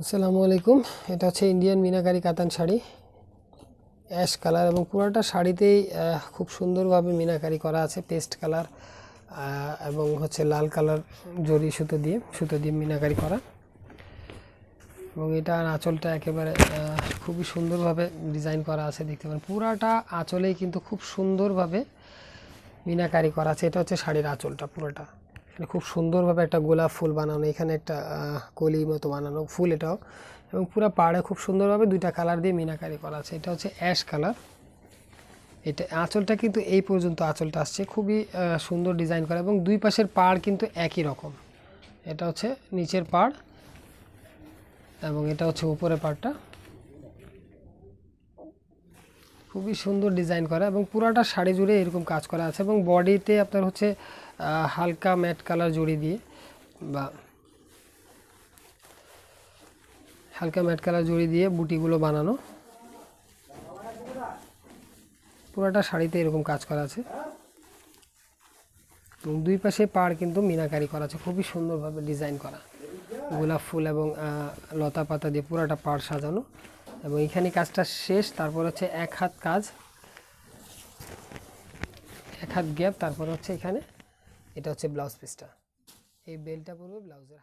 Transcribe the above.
আসসালামু আলাইকুম। এটা হচ্ছে ইন্ডিয়ান মিনাকারি কাতান শাড়ি, অ্যাশ কালার এবং পুরোটা শাড়িতেই খুব সুন্দরভাবে মিনাকারি করা আছে। পেস্ট কালার এবং হচ্ছে লাল কালার জরি সুতো দিয়ে মিনাকারি করা। এবং এটা আঁচলটা একেবারে খুবই সুন্দরভাবে ডিজাইন করা আছে, দেখতে পারেন। পুরাটা আঁচলেই কিন্তু খুব সুন্দরভাবে মিনাকারি করা আছে। এটা হচ্ছে শাড়ির আঁচলটা পুরোটা, খুব সুন্দরভাবে একটা গোলাপ ফুল বানানো, এখানে একটা কলি মতো বানানো ফুল এটাও, এবং পুরো পাড়ে খুব সুন্দরভাবে দুইটা কালার দিয়ে মিনাকারি করা আছে। এটা হচ্ছে অ্যাশ কালার। এটা আঁচলটা কিন্তু এই পর্যন্ত আঁচলটা আসছে, খুবই সুন্দর ডিজাইন করা, এবং দুই পাশের পাড় কিন্তু একই রকম। এটা হচ্ছে নিচের পাড় এবং এটা হচ্ছে উপরের পাড়টা, খুবই সুন্দর ডিজাইন করা, এবং পুরাটা শাড়ি জুড়ে এরকম কাজ করা আছে। এবং বডিতে আপনার হচ্ছে হালকা ম্যাট কালার জড়ি দিয়ে বা হালকা ম্যাট কালার জড়ি দিয়ে বুটিগুলো বানানো। পুরাটা শাড়িতে এরকম কাজ করা আছে এবং দুই পাশে পাড় কিন্তু মিনাকারি করা আছে, খুবই সুন্দরভাবে ডিজাইন করা। গোলাপ ফুল এবং লতা পাতা দিয়ে পুরাটা পাড় সাজানো, এবং এখানে কাজটা শেষ। তারপর হচ্ছে এক হাত কাজ, এক হাত গ্যাপ, তারপর হচ্ছে এখানে এটা হচ্ছে ব্লাউজ পিসটা। এই বেলটা পড়বে ব্লাউজের।